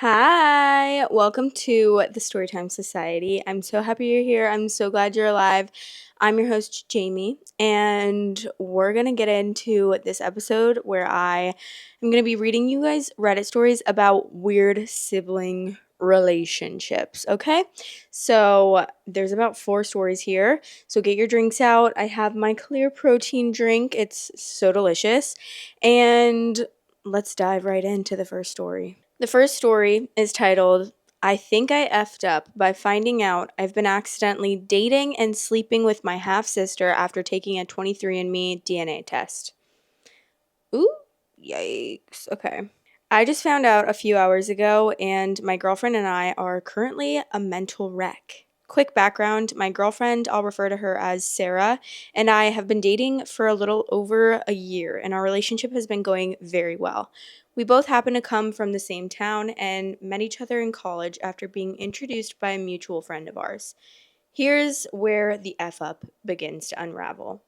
Hi, welcome to the Storytime Society. I'm so happy you're here. I'm so glad you're alive. I'm your host, Jamie, and we're going to get into this episode where I am going to be reading you guys Reddit stories about weird sibling relationships, okay? So there's about 4 stories here. So get your drinks out. I have my clear protein drink, it's so delicious. And let's dive right into the first story. The first story is titled, I Think I Effed Up by Finding Out I've Been Accidentally Dating and Sleeping with My Half-Sister After Taking a 23andMe DNA Test. Ooh, yikes. Okay. I just found out a few hours ago, and my girlfriend and I are currently a mental wreck. Quick background, my girlfriend, I'll refer to her as Sarah, and I have been dating for a little over a year, and our relationship has been going very well. We both happen to come from the same town and met each other in college after being introduced by a mutual friend of ours. Here's where the F up begins to unravel.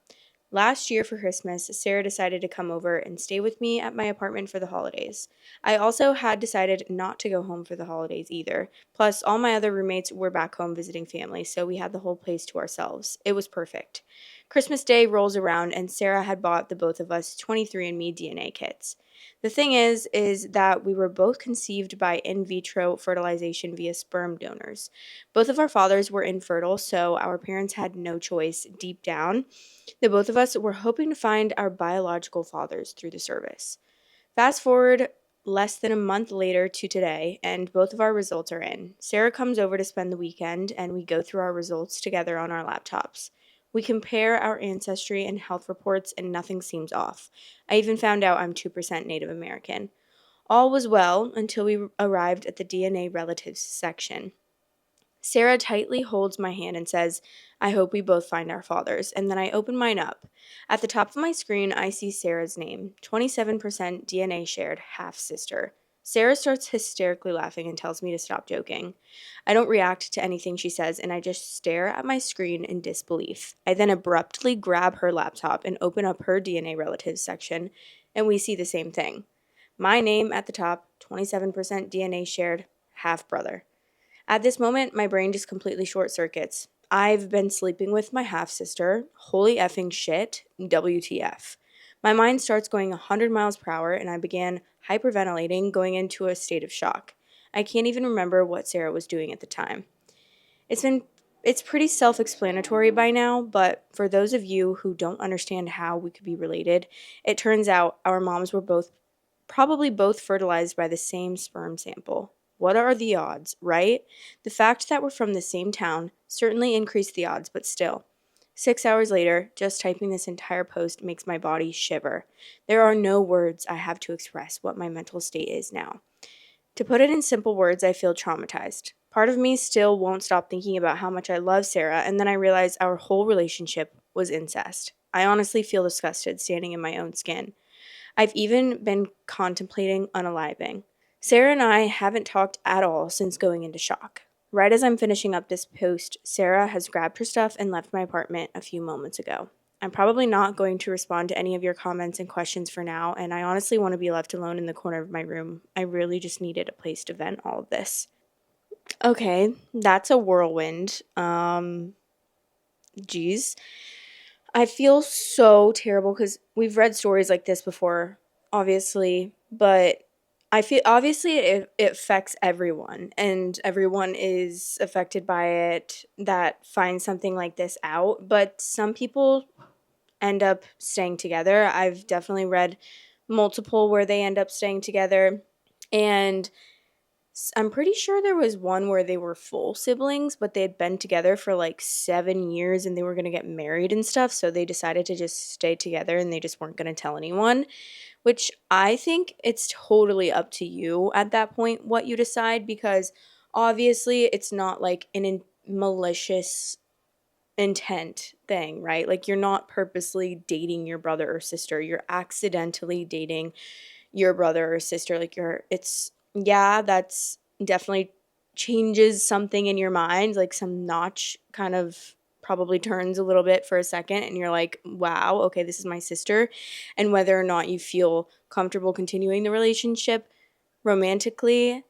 Last year for Christmas, Sarah decided to come over and stay with me at my apartment for the holidays. I also had decided not to go home for the holidays either. Plus, all my other roommates were back home visiting family, so we had the whole place to ourselves. It was perfect. Christmas Day rolls around, and Sarah had bought the both of us 23andMe DNA kits. The thing is that we were both conceived by in vitro fertilization via sperm donors. Both of our fathers were infertile, so our parents had no choice deep down. The both of us were hoping to find our biological fathers through the service. Fast forward less than a month later to today, and both of our results are in. Sarah comes over to spend the weekend, and we go through our results together on our laptops. We compare our ancestry and health reports, and nothing seems off. I even found out I'm 2% Native American. All was well until we arrived at the DNA relatives section. Sarah tightly holds my hand and says, I hope we both find our fathers, and then I open mine up. At the top of my screen, I see Sarah's name, 27% DNA shared, half sister. Sarah starts hysterically laughing and tells me to stop joking. I don't react to anything she says, and I just stare at my screen in disbelief. I then abruptly grab her laptop and open up her DNA relatives section, and we see the same thing. My name at the top, 27% DNA shared, half brother. At this moment, my brain just completely short circuits. I've been sleeping with my half sister. Holy effing shit. WTF. My mind starts going 100 miles per hour, and I began hyperventilating, going into a state of shock. I can't even remember what Sarah was doing at the time. It's been it's pretty self-explanatory by now, but for those of you who don't understand how we could be related, it turns out our moms were probably both fertilized by the same sperm sample. What are the odds, right? The fact that we're from the same town certainly increased the odds, but still. 6 hours later, just typing this entire post makes my body shiver. There are no words I have to express what my mental state is now. To put it in simple words, I feel traumatized. Part of me still won't stop thinking about how much I love Sarah, and then I realize our whole relationship was incest. I honestly feel disgusted standing in my own skin. I've even been contemplating unaliving. Sarah and I haven't talked at all since going into shock. Right as I'm finishing up this post, Sarah has grabbed her stuff and left my apartment a few moments ago. I'm probably not going to respond to any of your comments and questions for now, and I honestly want to be left alone in the corner of my room. I really just needed a place to vent all of this. Okay, that's a whirlwind. Geez. I feel so terrible because we've read stories like this before, obviously, but I feel obviously it affects everyone, and everyone is affected by it that finds something like this out. But some people end up staying together. I've definitely read multiple where they end up staying together, and I'm pretty sure there was one where they were full siblings, but they had been together for like 7 years and they were going to get married and stuff. So they decided to just stay together and they just weren't going to tell anyone, which I think it's totally up to you at that point what you decide, because obviously it's not like malicious intent thing, right? Like you're not purposely dating your brother or sister. You're accidentally dating your brother or sister. Like yeah, that's definitely changes something in your mind, like some notch kind of probably turns a little bit for a second and you're like, wow, okay, this is my sister. And whether or not you feel comfortable continuing the relationship romantically,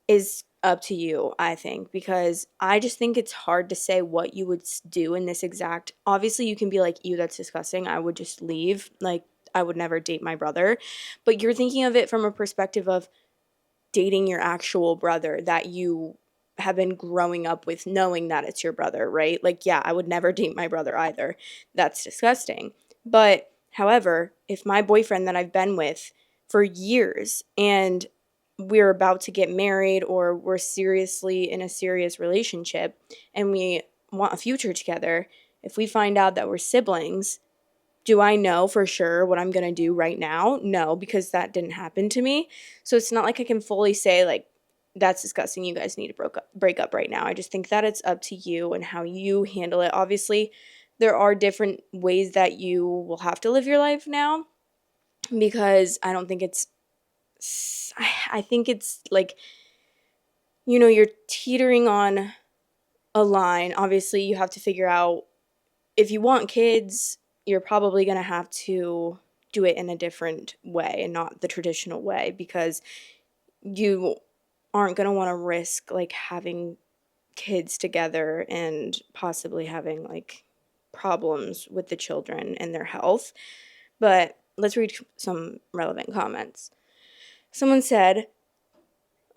is up to you, I think, because I just think it's hard to say what you would do in this exact. Obviously, you can be like, ew, that's disgusting. I would just leave. Like, I would never date my brother. But you're thinking of it from a perspective of dating your actual brother that you have been growing up with, knowing that it's your brother, right? Like, yeah, I would never date my brother either. That's disgusting. But however, if my boyfriend that I've been with for years and we're about to get married or we're seriously in a serious relationship and we want a future together, if we find out that we're siblings, do I know for sure what I'm going to do right now? No, because that didn't happen to me. So it's not like I can fully say, like, that's disgusting. You guys need to break up right now. I just think that it's up to you and how you handle it. Obviously, there are different ways that you will have to live your life now because I don't think I think it's like, you're teetering on a line. Obviously, you have to figure out if you want kids, you're probably going to have to do it in a different way and not the traditional way because you aren't going to want to risk like having kids together and possibly having like problems with the children and their health. But let's read some relevant comments. Someone said,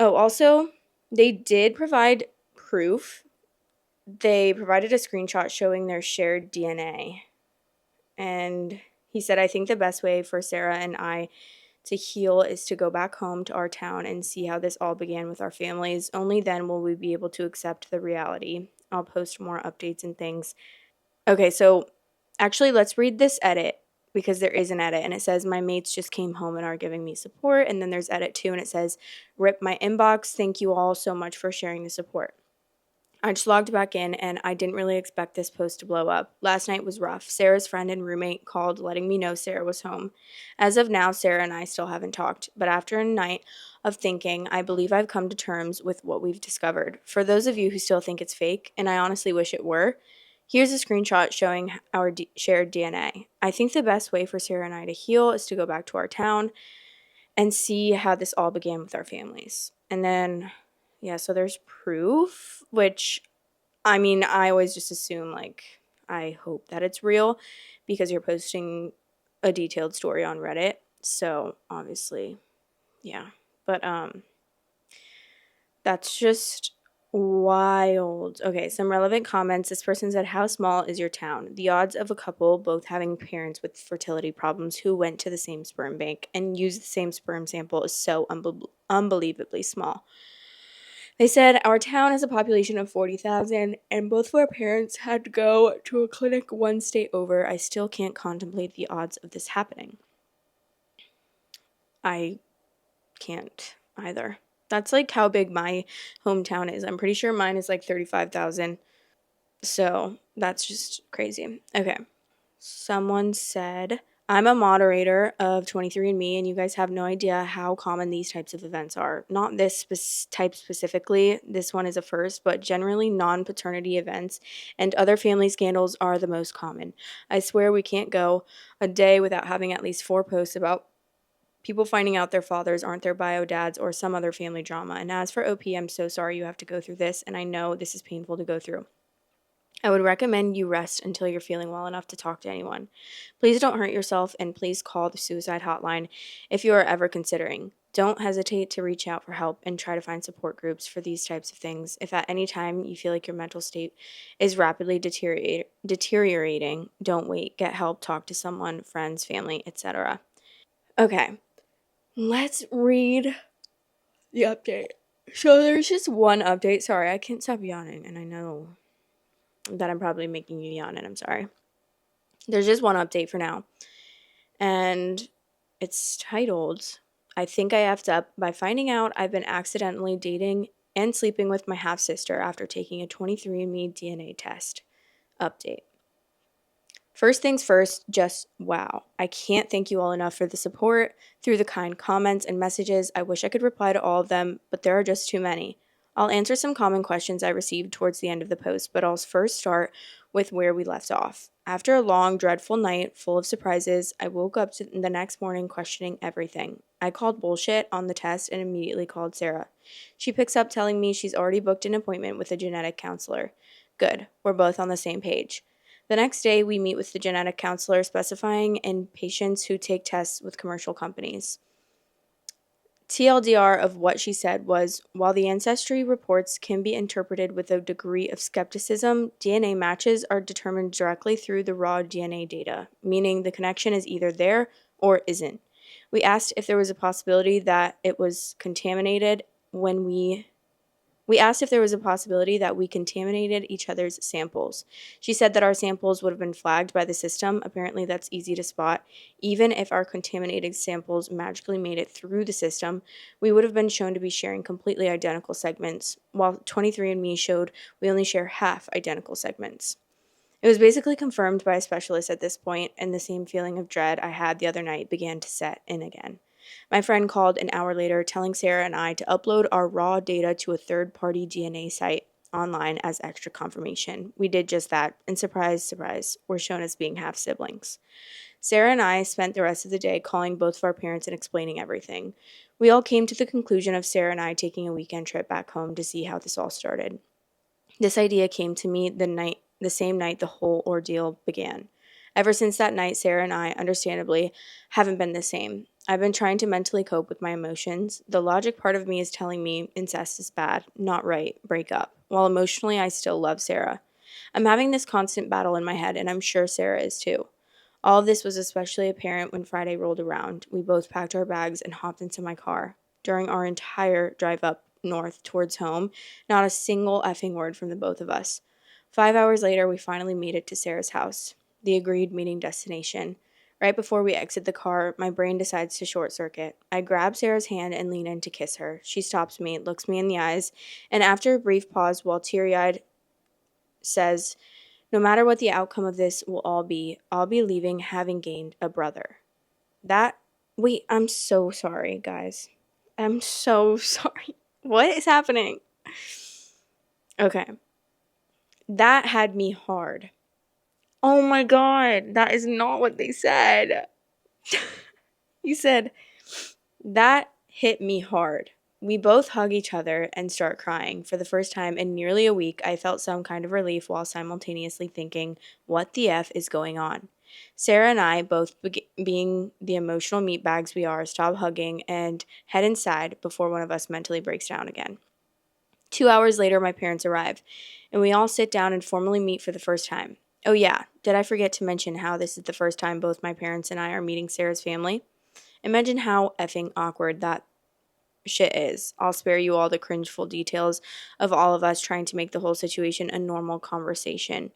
oh, also, they did provide proof. They provided a screenshot showing their shared DNA. And he said, I think the best way for Sarah and I to heal is to go back home to our town and see how this all began with our families. Only then will we be able to accept the reality. I'll post more updates and things. Okay, so actually, let's read this edit because there is an edit. And it says, my mates just came home and are giving me support. And then there's edit 2 and it says, rip my inbox. Thank you all so much for sharing the support. I just logged back in and I didn't really expect this post to blow up. Last night was rough. Sarah's friend and roommate called letting me know Sarah was home. As of now, Sarah and I still haven't talked, but after a night of thinking, I believe I've come to terms with what we've discovered. For those of you who still think it's fake, and I honestly wish it were, here's a screenshot showing our shared DNA. I think the best way for Sarah and I to heal is to go back to our town and see how this all began with our families. And then yeah, so there's proof, which, I mean, I always just assume, like, I hope that it's real because you're posting a detailed story on Reddit. So, obviously, yeah. But, that's just wild. Okay, some relevant comments. This person said, how small is your town? The odds of a couple both having parents with fertility problems who went to the same sperm bank and used the same sperm sample is so unbelievably small. They said, our town has a population of 40,000, and both of our parents had to go to a clinic one state over. I still can't contemplate the odds of this happening. I can't either. That's like how big my hometown is. I'm pretty sure mine is like 35,000. So that's just crazy. Okay. Someone said, I'm a moderator of 23andMe, and you guys have no idea how common these types of events are. Not this type specifically. This one is a first, but generally non-paternity events and other family scandals are the most common. I swear we can't go a day without having at least 4 posts about people finding out their fathers aren't their bio dads or some other family drama. And as for OP, I'm so sorry you have to go through this, and I know this is painful to go through. I would recommend you rest until you're feeling well enough to talk to anyone. Please don't hurt yourself, and please call the suicide hotline if you are ever considering. Don't hesitate to reach out for help and try to find support groups for these types of things. If at any time you feel like your mental state is rapidly deteriorating, don't wait. Get help, talk to someone, friends, family, etc. Okay, let's read the update. So there's just one update. Sorry, I can't stop yawning, and I know that I'm probably making you yawn, and I'm sorry. There's just one update for now, and it's titled, I think I effed up by finding out I've been accidentally dating and sleeping with my half-sister after taking a 23andMe DNA test. Update. First things first, just wow. I can't thank you all enough for the support, through the kind comments and messages. I wish I could reply to all of them, but there are just too many. I'll answer some common questions I received towards the end of the post, but I'll first start with where we left off. After a long, dreadful night full of surprises, I woke up the next morning questioning everything. I called bullshit on the test and immediately called Sarah. She picks up telling me she's already booked an appointment with a genetic counselor. Good, we're both on the same page. The next day, we meet with the genetic counselor specifying in patients who take tests with commercial companies. TLDR of what she said was, while the ancestry reports can be interpreted with a degree of skepticism, DNA matches are determined directly through the raw DNA data, meaning the connection is either there or isn't. We asked if there was a possibility that it was contaminated when we asked if there was a possibility that we contaminated each other's samples. She said that our samples would have been flagged by the system. Apparently, that's easy to spot. Even if our contaminated samples magically made it through the system, we would have been shown to be sharing completely identical segments, while 23andMe showed we only share half identical segments. It was basically confirmed by a specialist at this point, and the same feeling of dread I had the other night began to set in again. My friend called an hour later telling Sarah and I to upload our raw data to a third-party DNA site online as extra confirmation. We did just that, and surprise, surprise, we're shown as being half-siblings. Sarah and I spent the rest of the day calling both of our parents and explaining everything. We all came to the conclusion of Sarah and I taking a weekend trip back home to see how this all started. This idea came to me the same night the whole ordeal began. Ever since that night, Sarah and I, understandably, haven't been the same. I've been trying to mentally cope with my emotions. The logic part of me is telling me incest is bad, not right, break up, while emotionally I still love Sarah. I'm having this constant battle in my head, and I'm sure Sarah is too. All of this was especially apparent when Friday rolled around. We both packed our bags and hopped into my car. During our entire drive up north towards home, not a single effing word from the both of us. 5 hours later, we finally made it to Sarah's house, the agreed meeting destination. Right before we exit the car, my brain decides to short circuit. I grab Sarah's hand and lean in to kiss her. She stops me, looks me in the eyes, and after a brief pause while teary-eyed, says, "No matter what the outcome of this will all be, I'll be leaving having gained a brother." Wait, I'm so sorry, guys. I'm so sorry. What is happening? Okay. That had me hard. Oh my God, that is not what they said. He said, that hit me hard. We both hug each other and start crying. For the first time in nearly a week, I felt some kind of relief while simultaneously thinking, what the F is going on? Sarah and I, both being the emotional meatbags we are, stop hugging and head inside before one of us mentally breaks down again. 2 hours later, my parents arrive, and we all sit down and formally meet for the first time. Oh yeah, did I forget to mention how this is the first time both my parents and I are meeting Sarah's family? Imagine how effing awkward that shit is. I'll spare you all the cringeful details of all of us trying to make the whole situation a normal conversation.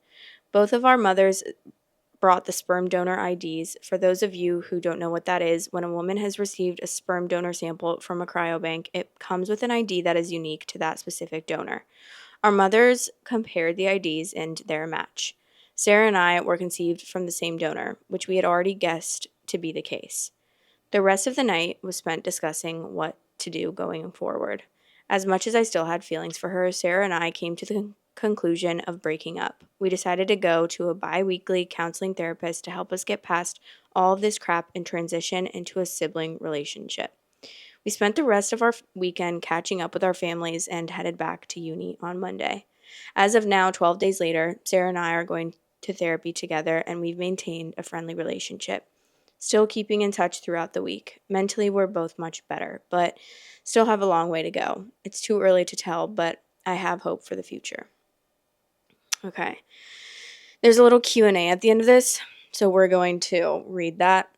Both of our mothers brought the sperm donor IDs. For those of you who don't know what that is, when a woman has received a sperm donor sample from a cryobank, it comes with an ID that is unique to that specific donor. Our mothers compared the IDs and they're a match. Sarah and I were conceived from the same donor, which we had already guessed to be the case. The rest of the night was spent discussing what to do going forward. As much as I still had feelings for her, Sarah and I came to the conclusion of breaking up. We decided to go to a bi-weekly counseling therapist to help us get past all of this crap and transition into a sibling relationship. We spent the rest of our weekend catching up with our families and headed back to uni on Monday. As of now, 12 days later, Sarah and I are going to therapy together and we've maintained a friendly relationship. Still keeping in touch throughout the week. Mentally, we're both much better, but still have a long way to go. It's too early to tell, but I have hope for the future. Okay. There's a little Q&A at the end of this, so we're going to read that.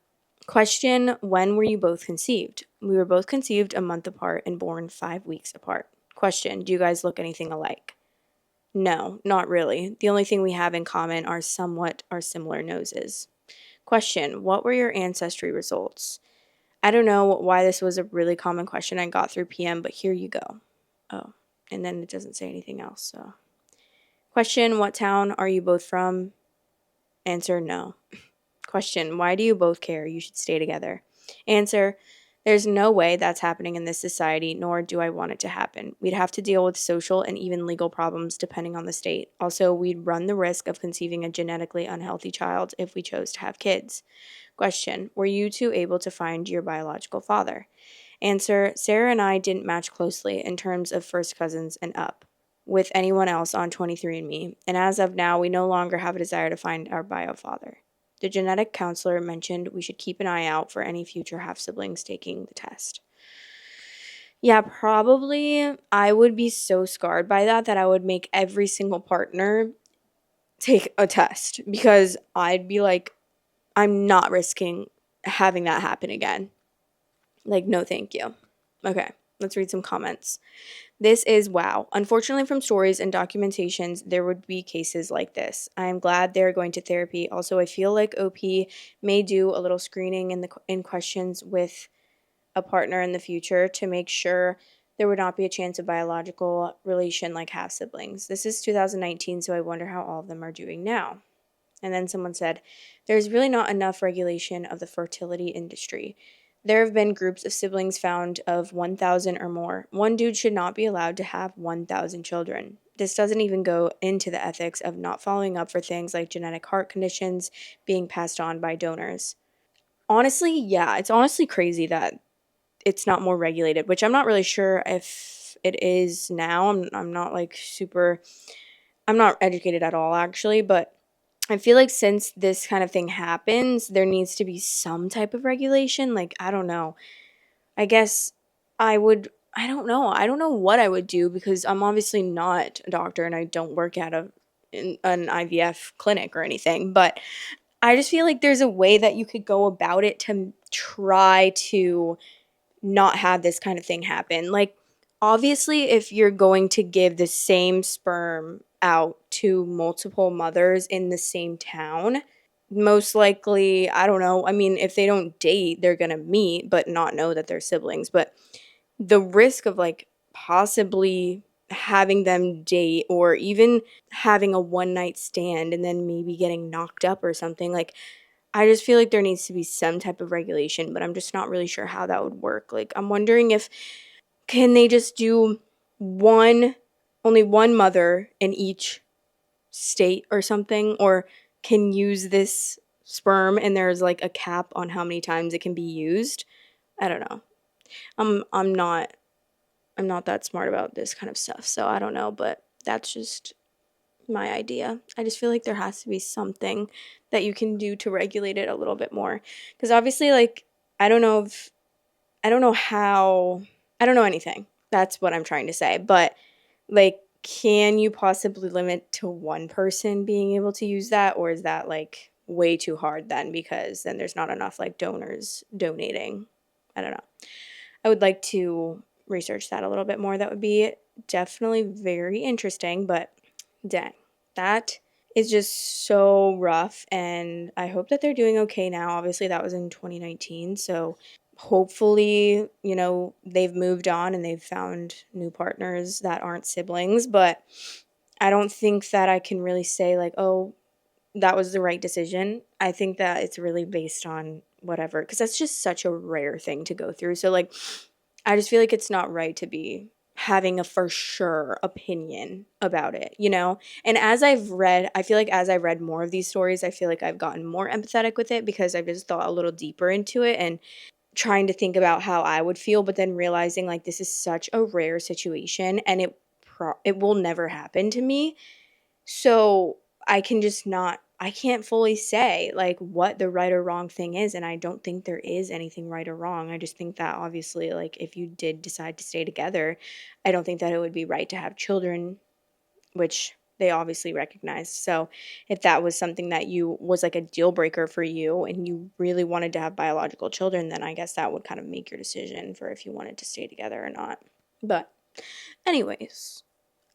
Question, when were you both conceived? We were both conceived a month apart and born 5 weeks apart. Question, do you guys look anything alike? No, not really. The only thing we have in common are somewhat our similar noses. Question, what were your ancestry results? I don't know why this was a really common question I got through PM, but here you go. Oh, and then it doesn't say anything else, so. Question, what town are you both from? Answer, no. Question, why do you both care? You should stay together. Answer, There's no way that's happening in this society, nor do I want it to happen. We'd have to deal with social and even legal problems depending on the state. Also, we'd run the risk of conceiving a genetically unhealthy child if we chose to have kids. Question: were you two able to find your biological father? Answer: Sarah and I didn't match closely in terms of first cousins and up with anyone else on 23andMe, and as of now, we no longer have a desire to find our bio father. The genetic counselor mentioned we should keep an eye out for any future half siblings taking the test. Yeah, probably I would be so scarred by that I would make every single partner take a test because I'd be like, I'm not risking having that happen again. Like, no, thank you. Okay, let's read some comments. This is wow. Unfortunately, from stories and documentations, there would be cases like this. I am glad they're going to therapy. Also, I feel like OP may do a little screening in questions with a partner in the future to make sure there would not be a chance of biological relation like half siblings. This is 2019, so I wonder how all of them are doing now. And then someone said, there's really not enough regulation of the fertility industry. There have been groups of siblings found of 1,000 or more. One dude should not be allowed to have 1,000 children. This doesn't even go into the ethics of not following up for things like genetic heart conditions being passed on by donors. Honestly, yeah, it's honestly crazy that it's not more regulated, which I'm not really sure if it is now. I'm not like super, I'm not educated at all actually, but I feel like since this kind of thing happens, there needs to be some type of regulation. Like, I don't know. I guess I don't know. I don't know what I would do because I'm obviously not a doctor and I don't work at an IVF clinic or anything. But I just feel like there's a way that you could go about it to try to not have this kind of thing happen. Like, obviously, if you're going to give the same sperm out to multiple mothers in the same town, most likely, I don't know. I mean, if they don't date, they're going to meet but not know that they're siblings. But the risk of like possibly having them date or even having a one night stand and then maybe getting knocked up or something, like, I just feel like there needs to be some type of regulation, but I'm just not really sure how that would work. Like, I'm wondering if can they just do only one mother in each state or something, or can use this sperm and there's like a cap on how many times it can be used. I don't know. I'm not I'm not that smart about this kind of stuff, so I don't know, but that's just my idea. I just feel like there has to be something that you can do to regulate it a little bit more. Because obviously, like, I don't know if, I don't know how, I don't know anything. That's what I'm trying to say. But, like, can you possibly limit to one person being able to use that? Or is that, like, way too hard then? Because then there's not enough, like, donors donating. I don't know. I would like to research that a little bit more. That would be definitely very interesting, but dang, that is just so rough. And I hope that they're doing okay now. Obviously, that was in 2019. So hopefully, they've moved on and they've found new partners that aren't siblings. But I don't think that I can really say, like, oh, that was the right decision. I think that it's really based on whatever, because that's just such a rare thing to go through. So, like, I just feel like it's not right to be having a for sure opinion about it, you know? And I feel like as I've read more of these stories, I feel like I've gotten more empathetic with it because I've just thought a little deeper into it and trying to think about how I would feel, but then realizing like this is such a rare situation and it will never happen to me. So I can just not, I can't fully say like what the right or wrong thing is. And I don't think there is anything right or wrong. I just think that obviously, like, if you did decide to stay together, I don't think that it would be right to have children, which they obviously recognized. So if that was something that you was like a deal breaker for you and you really wanted to have biological children, then I guess that would kind of make your decision for if you wanted to stay together or not. But anyways,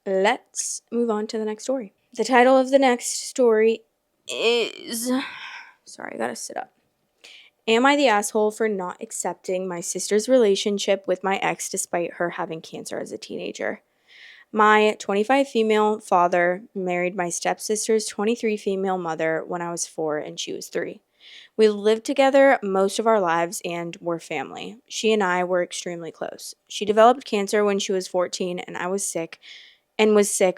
let's move on to the next story. The title of the next story is, sorry, I gotta sit up. Am I the asshole for not accepting my sister's relationship with my ex despite her having cancer as a teenager? My 25 female father married my stepsister's 23 female mother when I was 4 and she was 3. We lived together most of our lives and were family. She and I were extremely close. She developed cancer when she was 14, and I was sick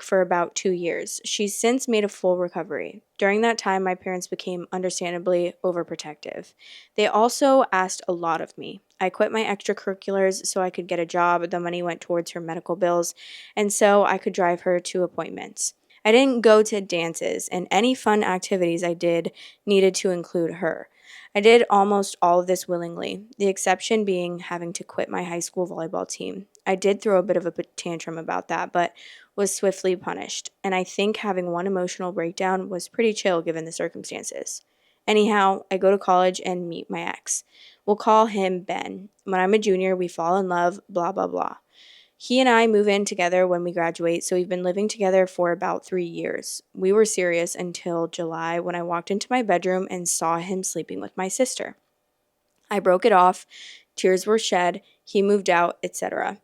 for about 2 years. She's since made a full recovery. During that time, my parents became understandably overprotective. They also asked a lot of me. I quit my extracurriculars so I could get a job. The money went towards her medical bills, and so I could drive her to appointments. I didn't go to dances, and any fun activities I did needed to include her. I did almost all of this willingly, the exception being having to quit my high school volleyball team. I did throw a bit of a tantrum about that, but was swiftly punished, and I think having one emotional breakdown was pretty chill given the circumstances. Anyhow, I go to college and meet my ex. We'll call him Ben. When I'm a junior, we fall in love, blah, blah, blah. He and I move in together when we graduate, so we've been living together for about 3 years. We were serious until July when I walked into my bedroom and saw him sleeping with my sister. I broke it off, tears were shed, he moved out, etc.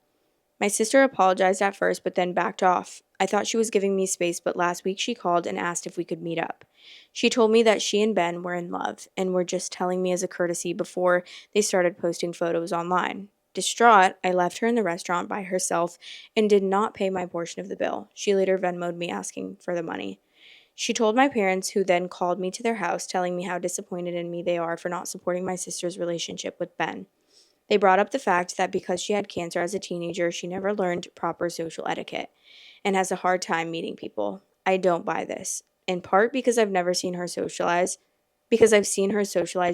My sister apologized at first, but then backed off. I thought she was giving me space, but last week she called and asked if we could meet up. She told me that she and Ben were in love and were just telling me as a courtesy before they started posting photos online. Distraught, I left her in the restaurant by herself and did not pay my portion of the bill. She later Venmoed me asking for the money. She told my parents, who then called me to their house, telling me how disappointed in me they are for not supporting my sister's relationship with Ben. They brought up the fact that because she had cancer as a teenager, she never learned proper social etiquette and has a hard time meeting people. I don't buy this, in part because I've seen her socialize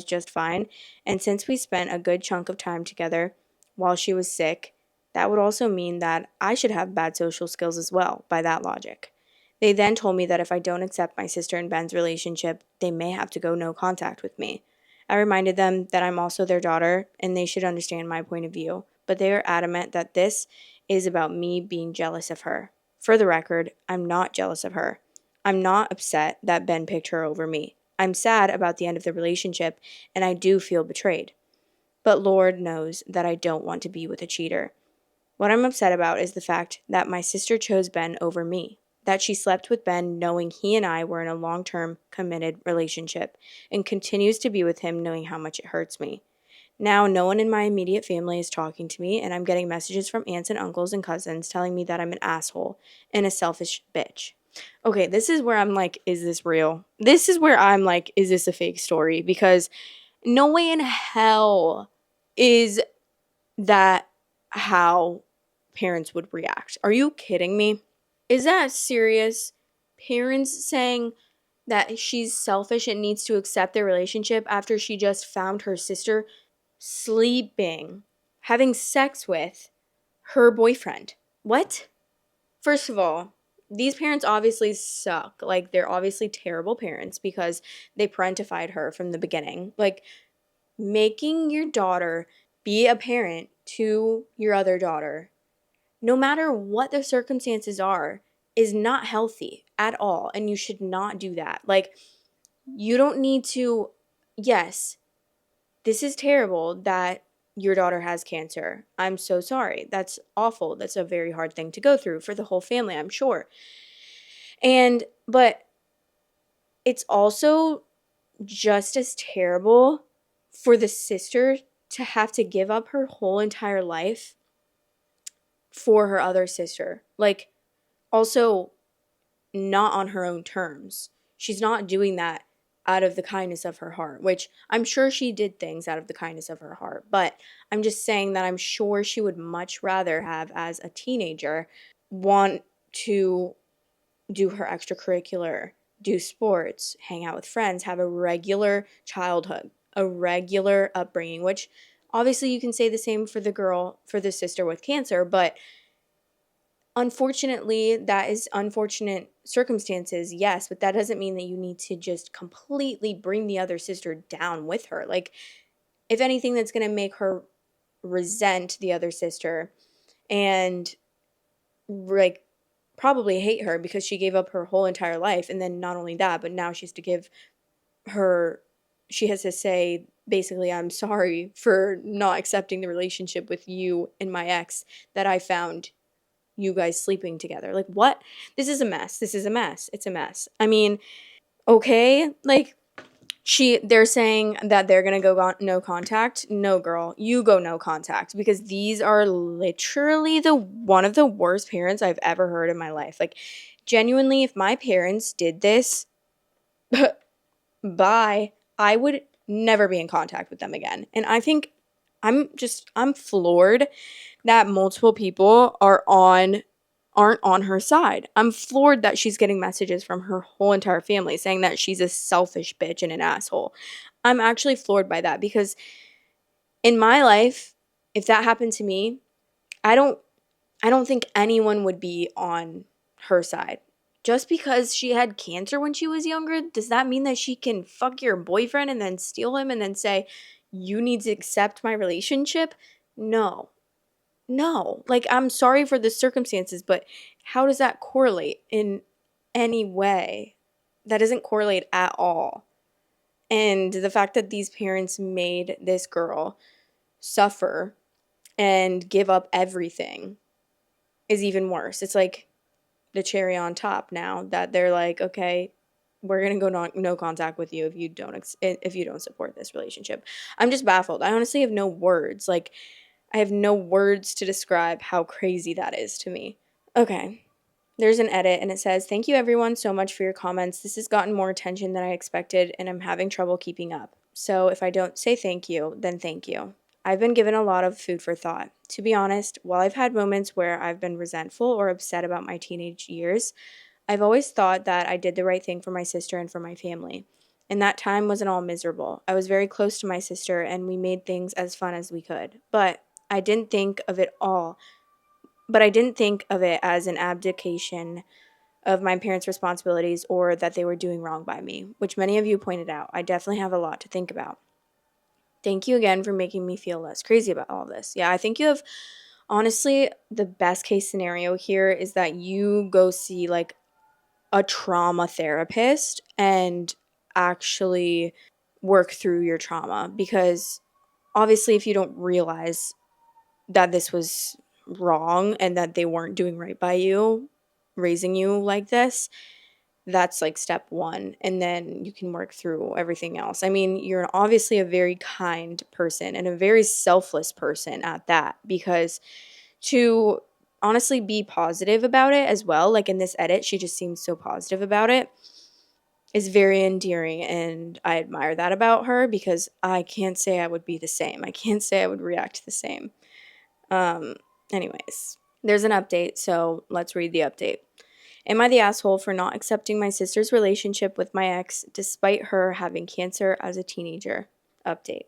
just fine, and since we spent a good chunk of time together while she was sick, that would also mean that I should have bad social skills as well, by that logic. They then told me that if I don't accept my sister and Ben's relationship, they may have to go no contact with me. I reminded them that I'm also their daughter and they should understand my point of view, but they are adamant that this is about me being jealous of her. For the record, I'm not jealous of her. I'm not upset that Ben picked her over me. I'm sad about the end of the relationship and I do feel betrayed. But Lord knows that I don't want to be with a cheater. What I'm upset about is the fact that my sister chose Ben over me, that she slept with Ben knowing he and I were in a long-term committed relationship and continues to be with him knowing how much it hurts me. Now, no one in my immediate family is talking to me, and I'm getting messages from aunts and uncles and cousins telling me that I'm an asshole and a selfish bitch. Okay, this is where I'm like, is this real? This is where I'm like, is this a fake story? Because no way in hell is that how parents would react. Are you kidding me? Is that serious? Parents saying that she's selfish and needs to accept their relationship after she just found her sister sleeping, having sex with her boyfriend. What? First of all, these parents obviously suck. Like, they're obviously terrible parents because they parentified her from the beginning. Like, making your daughter be a parent to your other daughter, no matter what the circumstances are, is not healthy at all. And you should not do that. Like, you don't need to, yes, this is terrible that your daughter has cancer. I'm so sorry. That's awful. That's a very hard thing to go through for the whole family, I'm sure. But it's also just as terrible for the sister to have to give up her whole entire life for her other sister. Like, also not on her own terms. She's not doing that out of the kindness of her heart, which I'm sure she did things out of the kindness of her heart. But I'm just saying that I'm sure she would much rather have, as a teenager, want to do her extracurricular, do sports, hang out with friends, have a regular childhood, a regular upbringing, which obviously you can say the same for the sister with cancer, but unfortunately, that is unfortunate circumstances, yes, but that doesn't mean that you need to just completely bring the other sister down with her. Like, if anything, that's going to make her resent the other sister and, like, probably hate her because she gave up her whole entire life. And then not only that, but now she has to say, basically, I'm sorry for not accepting the relationship with you and my ex that I found you guys sleeping together. Like, what? This is a mess. It's a mess. I mean, okay, like, They're saying that they're gonna go no contact. No, girl, you go no contact, because these are literally the one of the worst parents I've ever heard in my life. Like, genuinely, if my parents did this, bye. I would never be in contact with them again. And I think I'm floored that multiple people aren't on her side. I'm floored that she's getting messages from her whole entire family saying that she's a selfish bitch and an asshole. I'm actually floored by that, because in my life, if that happened to me, I don't I don't think anyone would be on her side. Just because she had cancer when she was younger, does that mean that she can fuck your boyfriend and then steal him and then say, you need to accept my relationship? No. No. Like, I'm sorry for the circumstances, but how does that correlate in any way? That doesn't correlate at all. And the fact that these parents made this girl suffer and give up everything is even worse. It's like the cherry on top now that they're like, okay, we're gonna go no contact with you if you don't support this relationship. I'm just baffled. I honestly have no words. Like, I have no words to describe how crazy that is to me. Okay. There's an edit and it says, "Thank you everyone so much for your comments. This has gotten more attention than I expected and I'm having trouble keeping up. So if I don't say thank you, then thank you. I've been given a lot of food for thought. To be honest, while I've had moments where I've been resentful or upset about my teenage years, I've always thought that I did the right thing for my sister and for my family. And that time wasn't all miserable. I was very close to my sister and we made things as fun as we could. I didn't think of it all but I didn't think of it as an abdication of my parents' responsibilities or that they were doing wrong by me, which many of you pointed out. I definitely have a lot to think about. Thank you again for making me feel less crazy about all this." Yeah, I think you have, honestly, the best case scenario here is that you go see like a trauma therapist and actually work through your trauma, because obviously if you don't realize that this was wrong and that they weren't doing right by you, raising you like this, that's like step one. And then you can work through everything else. I mean, you're obviously a very kind person and a very selfless person at that, because to honestly be positive about it as well, like in this edit, she just seems so positive about it, is very endearing. And I admire that about her, because I can't say I would be the same. I can't say I would react the same. Um, Anyways, there's an update, so let's read the update. "Am I the asshole for not accepting my sister's relationship with my ex despite her having cancer as a teenager? Update.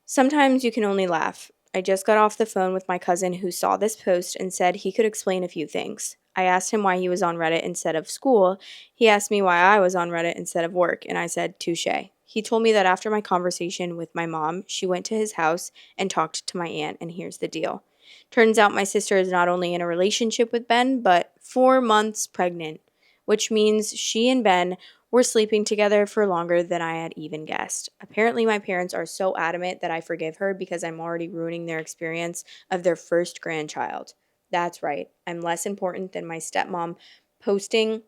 Sometimes you can only laugh. I just got off the phone with my cousin who saw this post and said he could explain a few things. I asked him why he was on Reddit instead of school. He asked me why I was on Reddit instead of work, and I said, touche. He told me that after my conversation with my mom, she went to his house and talked to my aunt, and here's the deal. Turns out my sister is not only in a relationship with Ben, but 4 months pregnant, which means she and Ben were sleeping together for longer than I had even guessed. Apparently, my parents are so adamant that I forgive her because I'm already ruining their experience of their first grandchild. That's right. I'm less important than my stepmom posting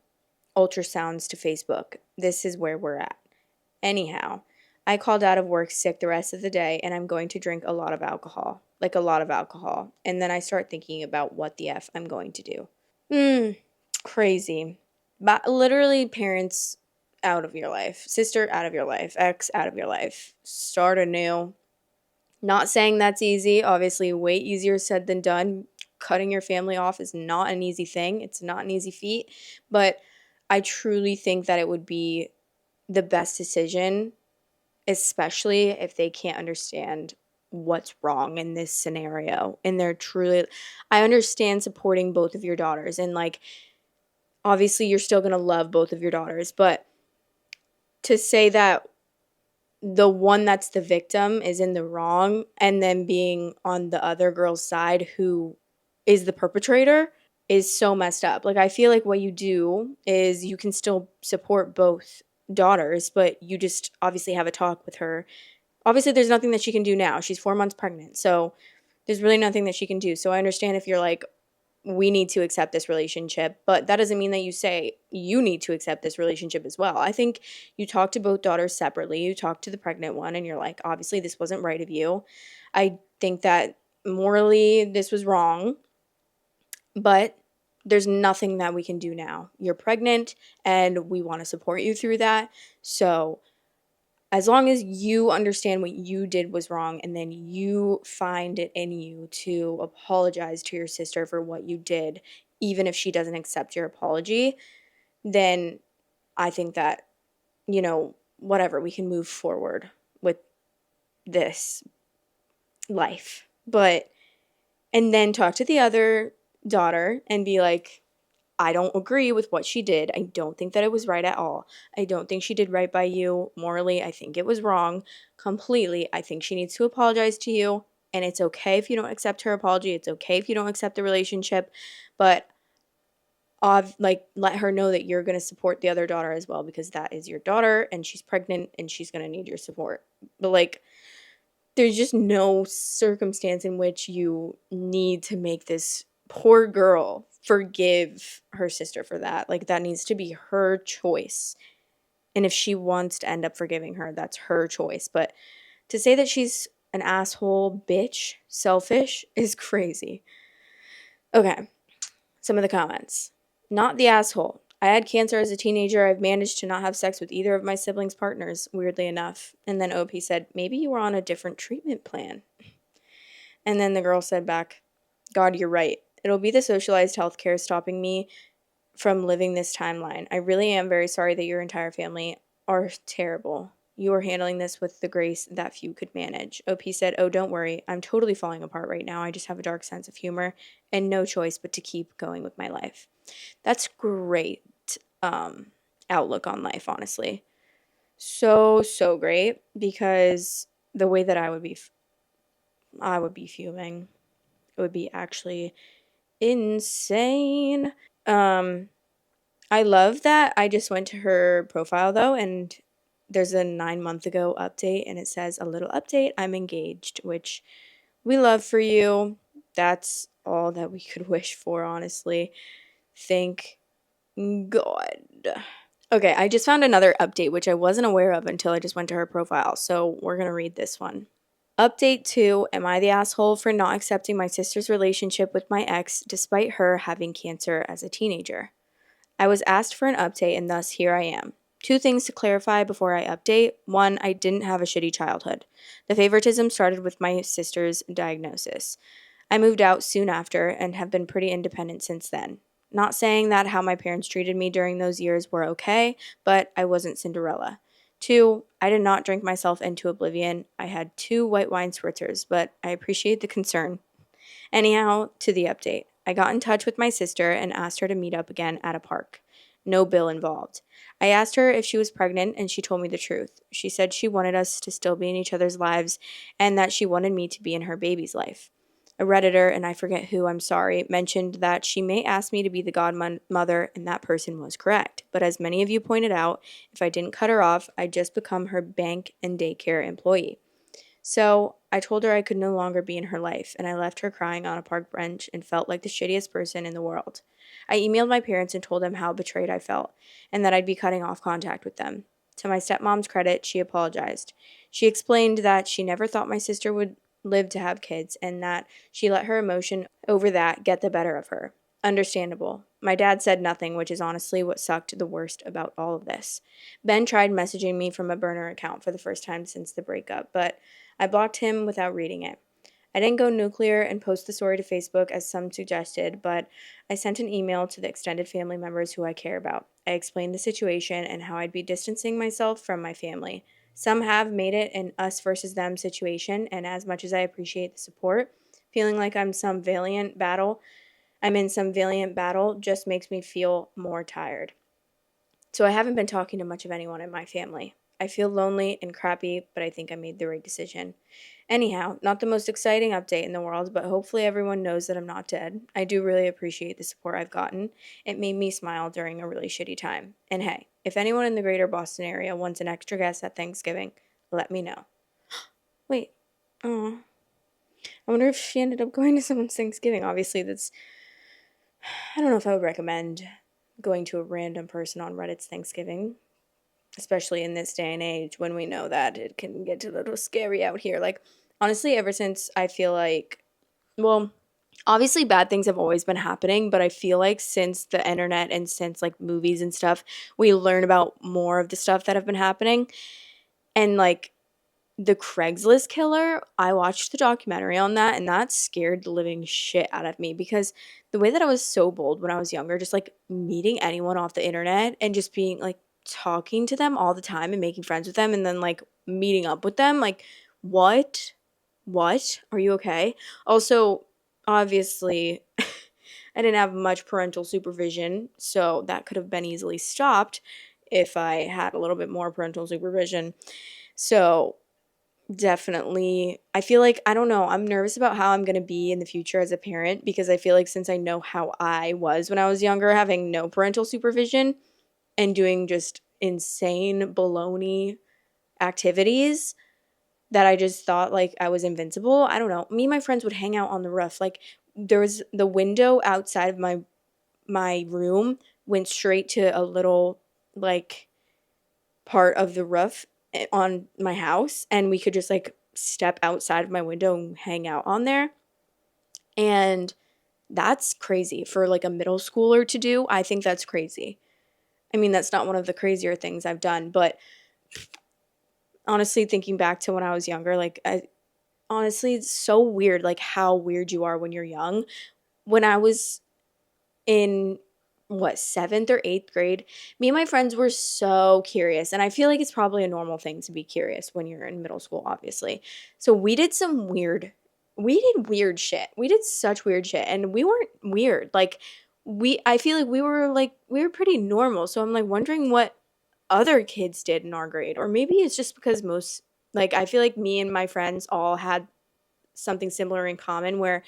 ultrasounds to Facebook. This is where we're at. Anyhow, I called out of work sick the rest of the day and I'm going to drink a lot of alcohol. Like a lot of alcohol. And then I start thinking about what the F I'm going to do. Crazy. But literally, parents out of your life, sister out of your life, ex out of your life. Start anew. Not saying that's easy. Obviously, way easier said than done. Cutting your family off is not an easy thing. It's not an easy feat. But I truly think that it would be the best decision, especially if they can't understand what's wrong in this scenario. And they're truly, I understand supporting both of your daughters. And like, obviously, you're still going to love both of your daughters. But to say that the one that's the victim is in the wrong and then being on the other girl's side who is the perpetrator is so messed up. Like, I feel like what you do is you can still support both daughters, but you just obviously have a talk with her. Obviously, there's nothing that she can do now. She's 4 months pregnant. So there's really nothing that she can do. So I understand if you're like, we need to accept this relationship, but that doesn't mean that you say you need to accept this relationship as well. I think you talk to both daughters separately. You talk to the pregnant one and you're like, obviously this wasn't right of you. I think that morally this was wrong, but there's nothing that we can do now. You're pregnant and we want to support you through that. So as long as you understand what you did was wrong and then you find it in you to apologize to your sister for what you did, even if she doesn't accept your apology, then I think that, whatever, we can move forward with this life. And then talk to the other daughter and be like, I don't agree with what she did. I don't think that it was right at all. I don't think she did right by you morally. I think it was wrong completely. I think she needs to apologize to you. And it's okay if you don't accept her apology. It's okay if you don't accept the relationship. But let her know that you're going to support the other daughter as well, because that is your daughter and she's pregnant and she's going to need your support. But there's just no circumstance in which you need to make this poor girl forgive her sister for that. That needs to be her choice. And if she wants to end up forgiving her, that's her choice. But to say that she's an asshole, bitch, selfish is crazy. Okay, some of the comments. Not the asshole. I had cancer as a teenager. I've managed to not have sex with either of my siblings' partners, weirdly enough. And then OP said, maybe you were on a different treatment plan. And then the girl said back, God, you're right. It'll be the socialized healthcare stopping me from living this timeline. I really am very sorry that your entire family are terrible. You are handling this with the grace that few could manage. OP said, oh, don't worry. I'm totally falling apart right now. I just have a dark sense of humor and no choice but to keep going with my life. That's great outlook on life, honestly. So, so great, because the way that I would be fuming. It would be actually insane. I love that I just went to her profile though, and there's a 9 month ago update, and it says, a little update, I'm engaged, which we love for you. That's all that we could wish for, honestly. Thank God. Okay, I just found another update, which I wasn't aware of until I just went to her profile, so we're going to read this one. Update 2, am I the asshole for not accepting my sister's relationship with my ex despite her having cancer as a teenager? I was asked for an update and thus here I am. 2 things to clarify before I update. 1, I didn't have a shitty childhood. The favoritism started with my sister's diagnosis. I moved out soon after and have been pretty independent since then. Not saying that how my parents treated me during those years were okay, but I wasn't Cinderella. 2, I did not drink myself into oblivion. I had 2 white wine spritzers, but I appreciate the concern. Anyhow, to the update. I got in touch with my sister and asked her to meet up again at a park. No bill involved. I asked her if she was pregnant and she told me the truth. She said she wanted us to still be in each other's lives and that she wanted me to be in her baby's life. A Redditor, and I forget who, I'm sorry, mentioned that she may ask me to be the godmother, and that person was correct. But as many of you pointed out, if I didn't cut her off, I'd just become her bank and daycare employee. So I told her I could no longer be in her life, and I left her crying on a park bench and felt like the shittiest person in the world. I emailed my parents and told them how betrayed I felt, and that I'd be cutting off contact with them. To my stepmom's credit, she apologized. She explained that she never thought my sister would live to have kids, and that she let her emotion over that get the better of her. Understandable. My dad said nothing, which is honestly what sucked the worst about all of this. Ben tried messaging me from a burner account for the first time since the breakup, but I blocked him without reading it. I didn't go nuclear and post the story to Facebook as some suggested, but I sent an email to the extended family members who I care about. I explained the situation and how I'd be distancing myself from my family. Some have made it an us versus them situation, and as much as I appreciate the support, feeling like I'm in some valiant battle just makes me feel more tired. So I haven't been talking to much of anyone in my family. I feel lonely and crappy, but I think I made the right decision. Anyhow, not the most exciting update in the world, but hopefully everyone knows that I'm not dead. I do really appreciate the support I've gotten. It made me smile during a really shitty time. And hey, if anyone in the greater Boston area wants an extra guest at Thanksgiving, let me know. Wait. Oh. I wonder if she ended up going to someone's Thanksgiving. Obviously, that's I don't know if I would recommend going to a random person on Reddit's Thanksgiving, especially in this day and age when we know that it can get a little scary out here. Like, honestly, ever since I feel like, well, obviously bad things have always been happening, but I feel like since the internet and since like movies and stuff, we learn about more of the stuff that have been happening. And like the Craigslist killer, I watched the documentary on that and that scared the living shit out of me because the way that I was so bold when I was younger, just like meeting anyone off the internet and just being like talking to them all the time and making friends with them and then like meeting up with them, like what? What? Are you okay? Also, obviously, I didn't have much parental supervision, so that could have been easily stopped if I had a little bit more parental supervision. So, definitely, I feel like, I don't know, I'm nervous about how I'm going to be in the future as a parent because I feel like since I know how I was when I was younger, having no parental supervision and doing just insane baloney activities that I just thought like I was invincible. I don't know. Me and my friends would hang out on the roof. Like there was the window outside of my room went straight to a little like part of the roof on my house and we could just like step outside of my window and hang out on there. And that's crazy for like a middle schooler to do. I think that's crazy. I mean, that's not one of the crazier things I've done, but honestly thinking back to when I was younger, like honestly, it's so weird like how weird you are when you're young. When I was in what, 7th or 8th grade, me and my friends were so curious, and I feel like it's probably a normal thing to be curious when you're in middle school, obviously. So we did weird shit. We did such weird shit, and we weren't weird. Like I feel like we were pretty normal. So I'm like wondering what other kids did in our grade, or maybe it's just because most, like I feel like me and my friends all had something similar in common where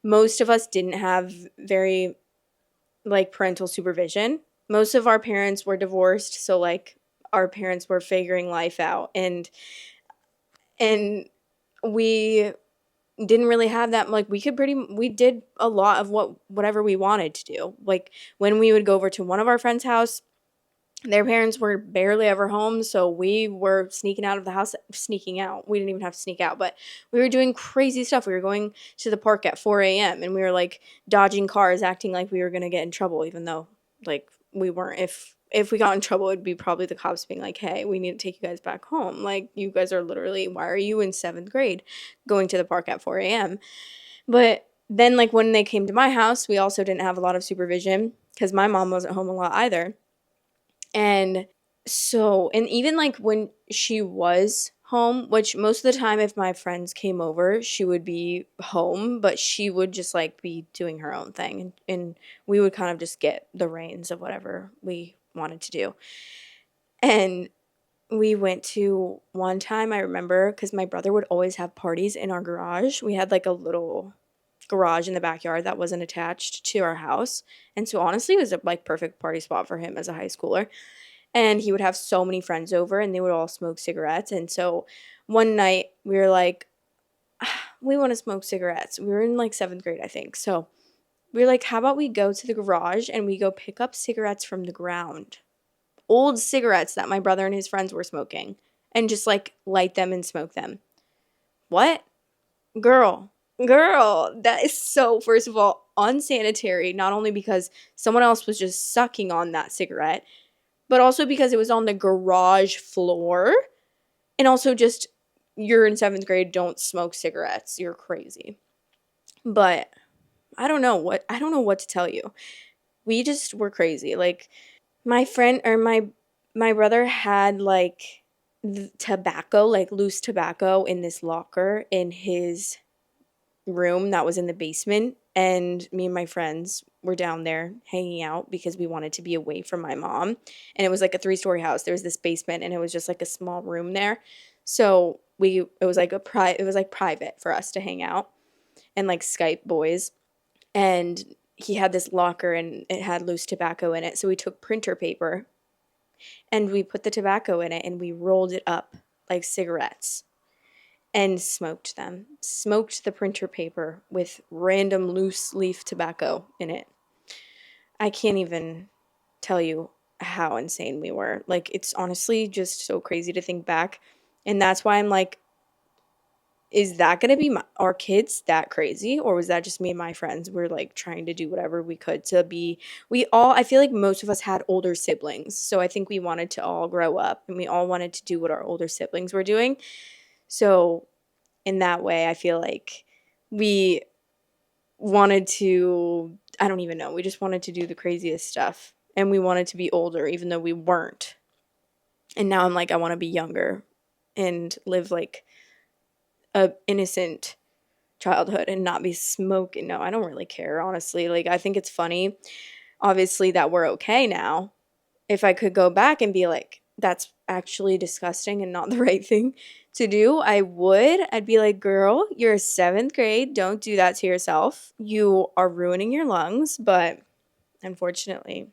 most of us didn't have very like parental supervision. Most of our parents were divorced, so like our parents were figuring life out and we didn't really have that, like we did a lot of whatever we wanted to do. Like when we would go over to one of our friends' house, their parents were barely ever home, so we were sneaking out of the house, sneaking out. We didn't even have to sneak out, but we were doing crazy stuff. We were going to the park at 4 a.m. and we were like dodging cars, acting like we were gonna get in trouble, even though like we weren't. If we got in trouble, it'd be probably the cops being like, "Hey, we need to take you guys back home. Like you guys are literally, why are you in 7th grade going to the park at 4 a.m.?" But then like when they came to my house, we also didn't have a lot of supervision because my mom wasn't home a lot either. And so, and even like when she was home, which most of the time, if my friends came over, she would be home, but she would just like be doing her own thing. And we would kind of just get the reins of whatever we wanted to do. And we went to one time, I remember, because my brother would always have parties in our garage. We had like a little garage in the backyard that wasn't attached to our house. And so honestly, it was a like perfect party spot for him as a high schooler. And he would have so many friends over and they would all smoke cigarettes. And so one night we were like, we want to smoke cigarettes. We were in like 7th grade, I think. So we were like, how about we go to the garage and we go pick up cigarettes from the ground? Old cigarettes that my brother and his friends were smoking and just like light them and smoke them. What? Girl, that is so, first of all, unsanitary, not only because someone else was just sucking on that cigarette, but also because it was on the garage floor. And also just, you're in 7th grade, don't smoke cigarettes. You're crazy. But I don't know what to tell you. We just were crazy. Like my friend or my brother had like tobacco, like loose tobacco in this locker in his room that was in the basement, and me and my friends were down there hanging out because we wanted to be away from my mom. And it was like a 3-story house. There was this basement and it was just like a small room there. So it was like it was like private for us to hang out and like Skype boys. And he had this locker and it had loose tobacco in it. So we took printer paper and we put the tobacco in it and we rolled it up like cigarettes and smoked them. Smoked the printer paper with random loose leaf tobacco in it. I can't even tell you how insane we were. Like, it's honestly just so crazy to think back. And that's why I'm like, is that going to be our kids that crazy? Or was that just me and my friends? We're like trying to do whatever we could to be. I feel like most of us had older siblings. So I think we wanted to all grow up and we all wanted to do what our older siblings were doing. So in that way, I feel like we wanted to, I don't even know, we just wanted to do the craziest stuff. And we wanted to be older, even though we weren't. And now I'm like, I want to be younger and live like a innocent childhood and not be smoking. No, I don't really care, honestly. Like, I think it's funny, obviously, that we're okay now. If I could go back and be like, that's actually disgusting and not the right thing to do, I would. I'd be like, girl, you're 7th grade. Don't do that to yourself. You are ruining your lungs. But unfortunately,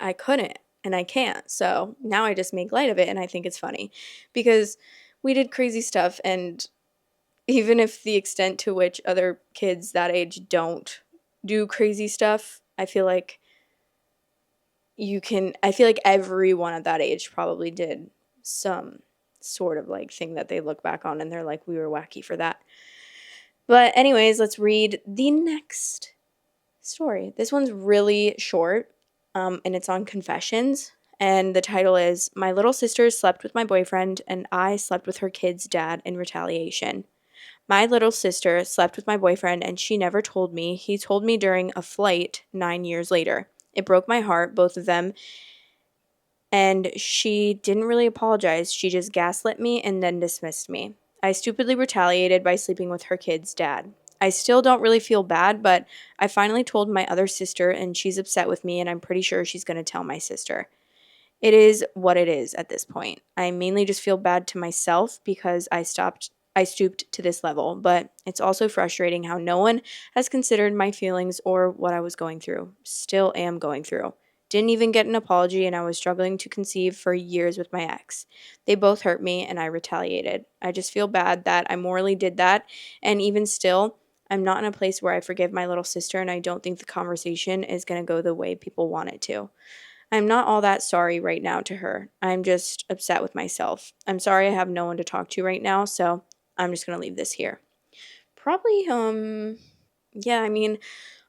I couldn't and I can't. So now I just make light of it and I think it's funny because we did crazy stuff. And even if the extent to which other kids that age don't do crazy stuff, I feel like everyone at that age probably did some sort of like thing that they look back on and they're like, we were wacky for that. But, anyways, let's read the next story. This one's really short, and it's on confessions. And the title is My Little Sister Slept with My Boyfriend, and I Slept with Her Kid's Dad in Retaliation. My little sister slept with my boyfriend, and she never told me. He told me during a flight 9 years later. It broke my heart, both of them, and she didn't really apologize. She just gaslit me and then dismissed me. I stupidly retaliated by sleeping with her kid's dad. I still don't really feel bad, but I finally told my other sister, and she's upset with me, and I'm pretty sure she's going to tell my sister. It is what it is at this point. I mainly just feel bad to myself because I stooped to this level, but it's also frustrating how no one has considered my feelings or what I was going through. Still am going through. Didn't even get an apology, and I was struggling to conceive for years with my ex. They both hurt me and I retaliated. I just feel bad that I morally did that, and even still, I'm not in a place where I forgive my little sister, and I don't think the conversation is going to go the way people want it to. I'm not all that sorry right now to her. I'm just upset with myself. I'm sorry I have no one to talk to right now, so I'm just going to leave this here. Probably, yeah, I mean,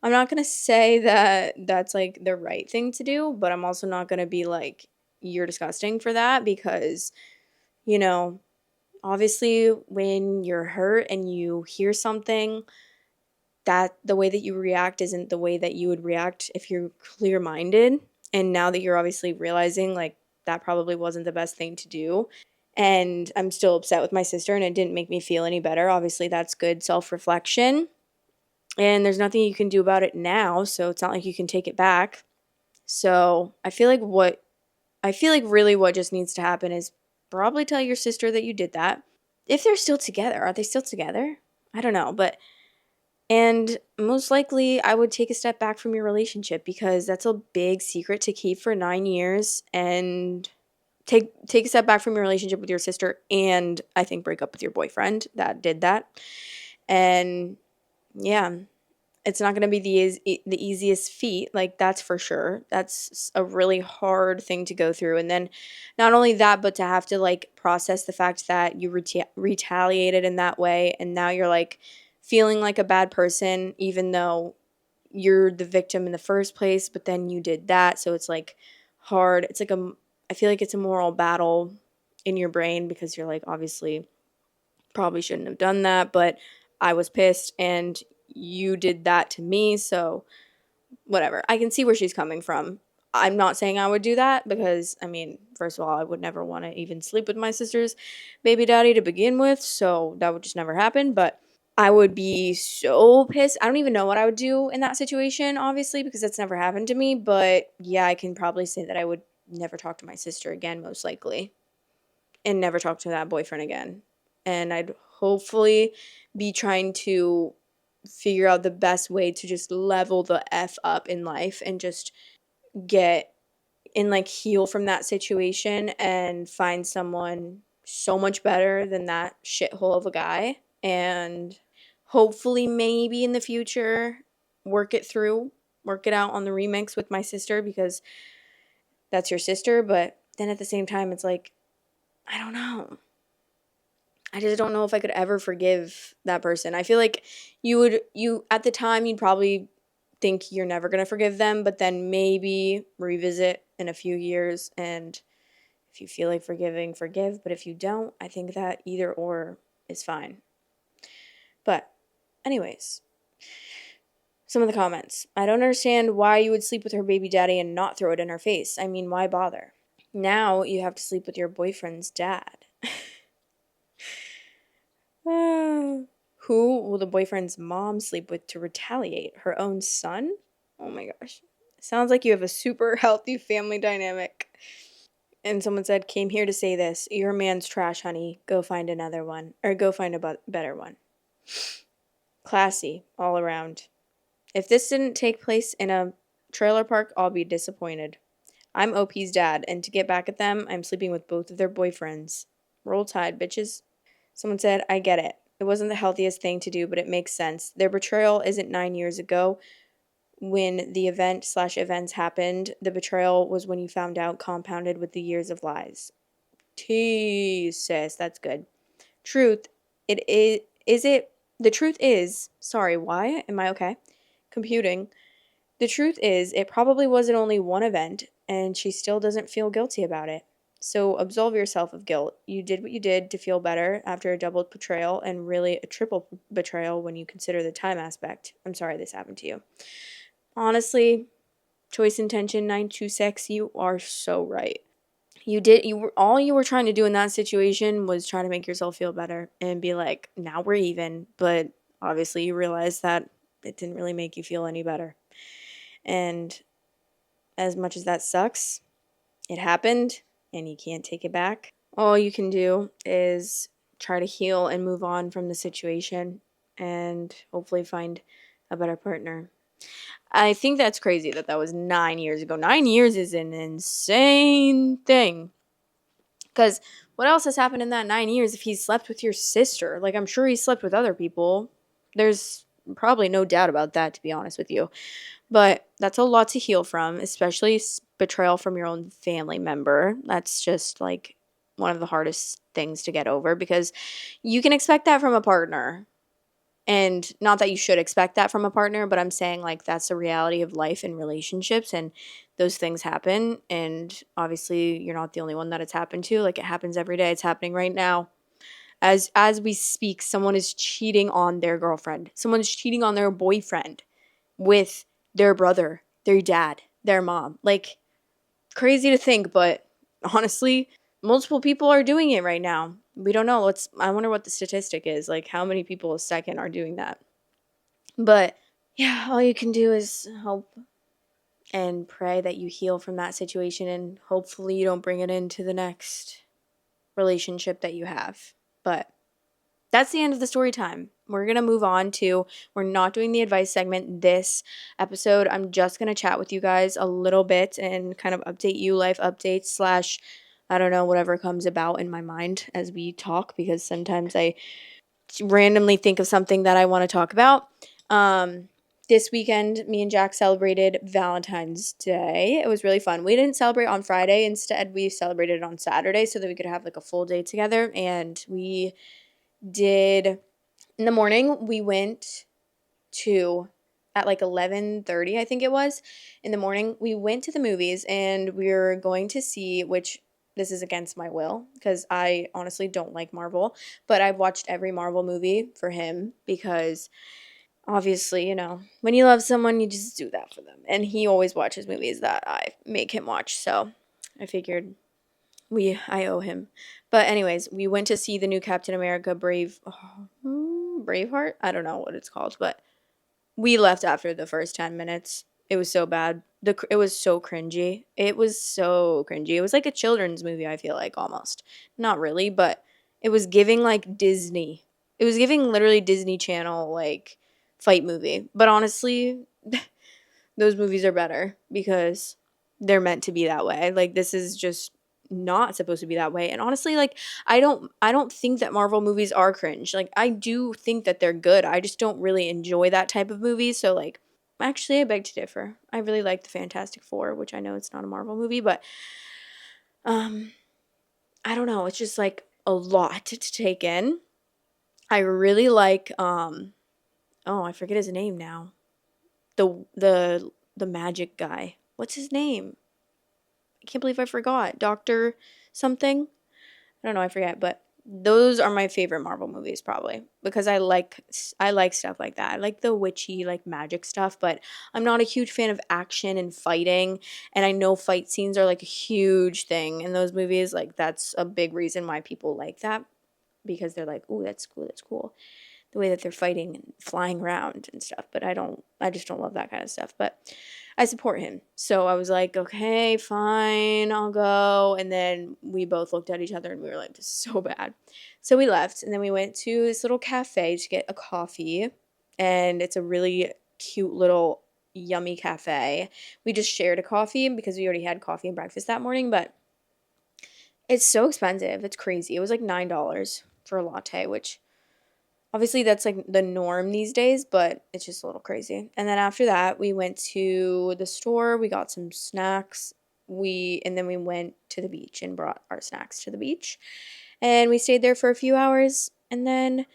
I'm not going to say that that's like the right thing to do, but I'm also not going to be like, you're disgusting for that because, you know, obviously when you're hurt and you hear something, that the way that you react isn't the way that you would react if you're clear minded. And now that you're obviously realizing like that probably wasn't the best thing to do. And I'm still upset with my sister and it didn't make me feel any better. Obviously, that's good self reflection. And there's nothing you can do about it now. So it's not like you can take it back. So I feel like really what just needs to happen is probably tell your sister that you did that. If they're still together, are they still together? I don't know. But and most likely, I would take a step back from your relationship because that's a big secret to keep for 9 years. And take a step back from your relationship with your sister, and I think break up with your boyfriend that did that. And yeah, it's not going to be the easiest feat, like that's for sure. That's a really hard thing to go through, and then not only that, but to have to like process the fact that you retaliated in that way, and now you're like feeling like a bad person, even though you're the victim in the first place. But then you did that, so it's like hard. It's like I feel like it's a moral battle in your brain because you're like, obviously probably shouldn't have done that, but I was pissed and you did that to me, so whatever. I can see where she's coming from. I'm not saying I would do that because, I mean, first of all, I would never want to even sleep with my sister's baby daddy to begin with, so that would just never happen, but I would be so pissed. I don't even know what I would do in that situation, obviously, because that's never happened to me, but yeah, I can probably say that I would never talk to my sister again, most likely, and never talk to that boyfriend again. And I'd hopefully be trying to figure out the best way to just level the F up in life and just get and like heal from that situation and find someone so much better than that shithole of a guy. And hopefully, maybe in the future, work it through. work it out on the remix with my sister because that's your sister. But then at the same time, it's like, I don't know. I just don't know if I could ever forgive that person. I feel like you at the time, you'd probably think you're never going to forgive them, but then maybe revisit in a few years. And if you feel like forgiving, forgive. But if you don't, I think that either or is fine. But, anyways, some of the comments. I don't understand why you would sleep with her baby daddy and not throw it in her face. I mean, why bother? Now you have to sleep with your boyfriend's dad. Who will the boyfriend's mom sleep with to retaliate? Her own son? Oh my gosh. Sounds like you have a super healthy family dynamic. And someone said, came here to say this. Your man's trash, honey. Go find another one. Or go find a better one. Classy all around. If this didn't take place in a trailer park, I'll be disappointed. I'm OP's dad, and to get back at them, I'm sleeping with both of their boyfriends. Roll Tide, bitches. Someone said, I get it. It wasn't the healthiest thing to do, but it makes sense. Their betrayal isn't 9 years ago when the events happened. The betrayal was when you found out, compounded with the years of lies. Tea, sis. That's good. Truth, the truth is, sorry, why? Am I okay? Computing. The truth is, it probably wasn't only one event, and she still doesn't feel guilty about it. So absolve yourself of guilt. You did what you did to feel better after a double betrayal, and really a triple betrayal when you consider the time aspect. I'm sorry this happened to you. Honestly, choice intention 926, you are so right. All you were trying to do in that situation was try to make yourself feel better and be like, now we're even. But obviously you realize that it didn't really make you feel any better. And as much as that sucks, it happened and you can't take it back. All you can do is try to heal and move on from the situation and hopefully find a better partner. I think that's crazy that was 9 years ago. 9 years is an insane thing. Because what else has happened in that 9 years if he slept with your sister? Like, I'm sure he slept with other people. There's probably no doubt about that, to be honest with you. But that's a lot to heal from, especially betrayal from your own family member. That's just, like, one of the hardest things to get over because you can expect that from a partner. And not that you should expect that from a partner, but I'm saying, like, that's the reality of life and relationships, and those things happen. And obviously, you're not the only one that it's happened to. Like, it happens every day. It's happening right now. As we speak, someone is cheating on their girlfriend. Someone's cheating on their boyfriend with their brother, their dad, their mom. Like, crazy to think, but honestly, multiple people are doing it right now. We don't know. I wonder what the statistic is. Like, how many people a second are doing that? But yeah, all you can do is hope and pray that you heal from that situation, and hopefully you don't bring it into the next relationship that you have. But that's the end of the story time. We're going to move on to, we're not doing the advice segment this episode. I'm just going to chat with you guys a little bit and kind of update you, life updates / I don't know, whatever comes about in my mind as we talk, because sometimes I randomly think of something that I want to talk about. This weekend, me and Jack celebrated Valentine's Day. It was really fun. We didn't celebrate on Friday. Instead, we celebrated on Saturday so that we could have like a full day together. And we did, in the morning, we went to, at like 11:30, I think it was, in the morning, we went to the movies and we were going to see, which this is against my will because I honestly don't like Marvel, but I've watched every Marvel movie for him because obviously, when you love someone, you just do that for them. And he always watches movies that I make him watch, so I figured I owe him. But anyways, we went to see the new Captain America Braveheart? I don't know what it's called, but we left after the first 10 minutes. It was so bad. It was so cringy. It was so cringy. It was like a children's movie, I feel like, almost. Not really, but it was giving like Disney. It was giving literally Disney Channel like fight movie. But honestly, those movies are better because they're meant to be that way. Like, this is just not supposed to be that way. And honestly, like, I don't think that Marvel movies are cringe. Like, I do think that they're good. I just don't really enjoy that type of movie. So like, Actually, I beg to differ. I really like the Fantastic Four, which I know it's not a Marvel movie, but um, I don't know. It's just like a lot to take in. I really like oh, I forget his name now. The magic guy. What's his name? I can't believe I forgot. Doctor something? I don't know, I forget, but those are my favorite Marvel movies probably because I like stuff like that. I like the witchy like magic stuff, but I'm not a huge fan of action and fighting, and I know fight scenes are like a huge thing in those movies. Like that's a big reason why people like that because they're like, "Ooh, that's cool. That's cool." The way that they're fighting and flying around and stuff, but I just don't love that kind of stuff. But I support him. So I was like, okay, fine, I'll go. And then we both looked at each other and we were like, this is so bad. So we left and then we went to this little cafe to get a coffee. And it's a really cute little yummy cafe. We just shared a coffee because we already had coffee and breakfast that morning, but it's so expensive. It's crazy. It was like $9 for a latte, which obviously that's like the norm these days, but it's just a little crazy. And then after that, we went to the store, we got some snacks. And then we went to the beach and brought our snacks to the beach. And we stayed there for a few hours and then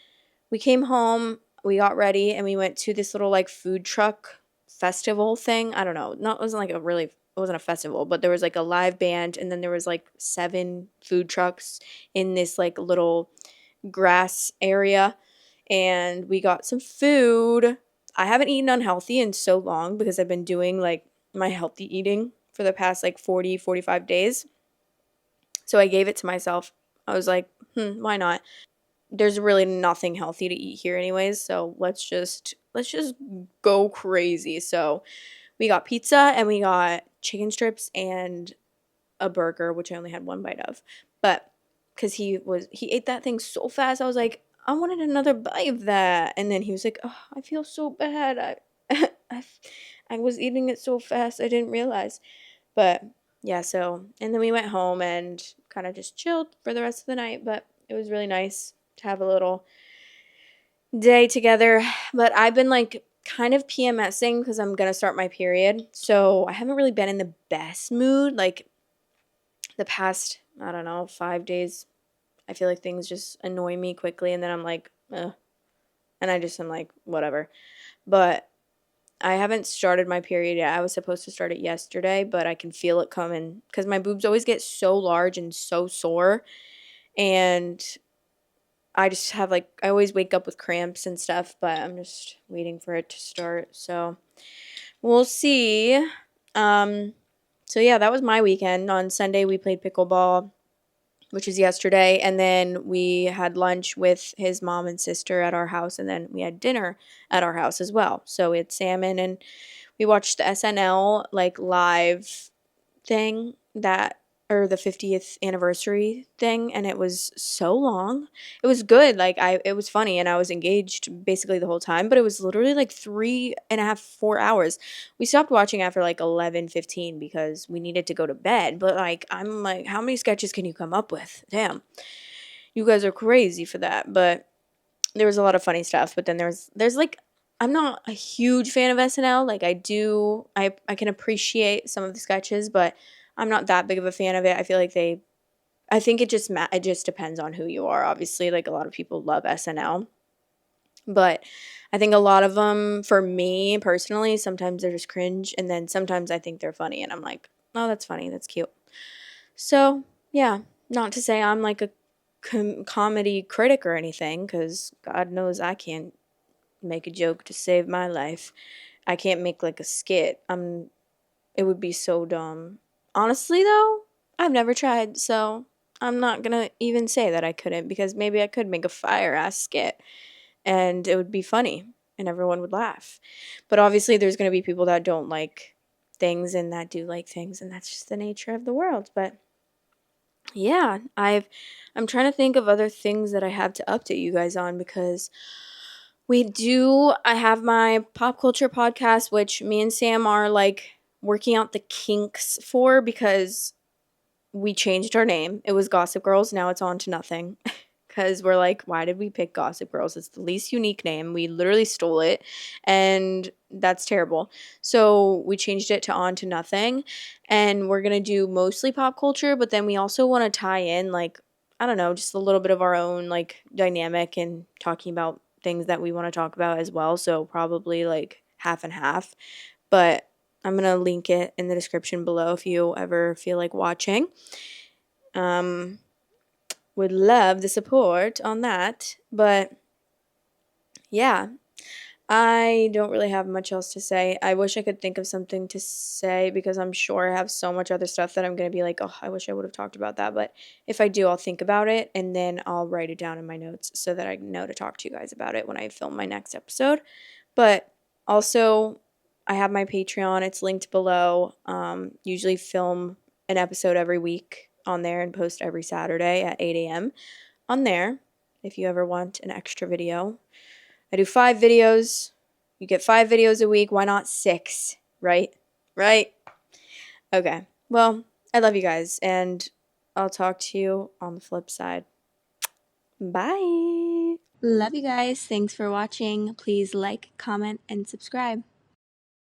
we came home, we got ready and we went to this little like food truck festival thing. I don't know. Not it wasn't like a really it wasn't a festival, but there was like a live band and then there was like 7 food trucks in this like little grass area and we got some food. I haven't eaten unhealthy in so long because I've been doing like my healthy eating for the past like 45 days. So I gave it to myself. I was like, why not? There's really nothing healthy to eat here anyways, so let's just go crazy. So we got pizza and we got chicken strips and a burger, which I only had one bite of. But because he ate that thing so fast, I was like, I wanted another bite of that. And then he was like, oh, I feel so bad. I, I was eating it so fast, I didn't realize. But yeah, so, and then we went home and kind of just chilled for the rest of the night. But it was really nice to have a little day together. But I've been like kind of PMSing because I'm going to start my period. So I haven't really been in the best mood. Like the past, I don't know, 5 days, I feel like things just annoy me quickly and then I'm like, ugh. And I just am like, whatever. But I haven't started my period yet. I was supposed to start it yesterday, but I can feel it coming because my boobs always get so large and so sore. And I just have like, I always wake up with cramps and stuff, but I'm just waiting for it to start. So we'll see. So yeah, that was my weekend. On Sunday, we played pickleball, which was yesterday. And then we had lunch with his mom and sister at our house. And then we had dinner at our house as well. So we had salmon and we watched the SNL like live thing that or the 50th anniversary thing and it was so long. It was good. Like it was funny and I was engaged basically the whole time, but it was literally like 3.5, 4 hours. We stopped watching after like 11:15 because we needed to go to bed. But like I'm like, how many sketches can you come up with? Damn. You guys are crazy for that. But there was a lot of funny stuff, but then there's like I'm not a huge fan of SNL. Like I can appreciate some of the sketches, but I'm not that big of a fan of it. I feel like I think it just depends on who you are. Obviously, like a lot of people love SNL, but I think a lot of them for me personally, sometimes they're just cringe and then sometimes I think they're funny and I'm like, "Oh, that's funny. That's cute." So, yeah, not to say I'm like a comedy critic or anything cuz God knows I can't make a joke to save my life. I can't make like a skit. It would be so dumb. Honestly though, I've never tried, so I'm not going to even say that I couldn't because maybe I could make a fire ass skit and it would be funny and everyone would laugh. But obviously there's going to be people that don't like things and that do like things and that's just the nature of the world. But yeah, I'm trying to think of other things that I have to update you guys on because I have my pop culture podcast, which me and Sam are like working out the kinks for because we changed our name. It was Gossip Girls. Now it's on to nothing because we're like, why did we pick Gossip Girls? It's the least unique name. We literally stole it, and that's terrible. So we changed it to On to Nothing, and we're gonna do mostly pop culture, but then we also want to tie in, like, I don't know, just a little bit of our own, like, dynamic and talking about things that we want to talk about as well. So probably like half and half, but I'm gonna link it in the description below if you ever feel like watching. Would love the support on that. But yeah, I don't really have much else to say. I wish I could think of something to say because I'm sure I have so much other stuff that I'm going to be like, oh, I wish I would have talked about that. But if I do, I'll think about it and then I'll write it down in my notes so that I know to talk to you guys about it when I film my next episode. But also, I have my Patreon. It's linked below. Usually film an episode every week on there and post every Saturday at 8 a.m. on there if you ever want an extra video. I do 5 videos. You get 5 videos a week. Why not 6? Right? Right? Okay. Well, I love you guys, and I'll talk to you on the flip side. Bye. Love you guys. Thanks for watching. Please like, comment, and subscribe.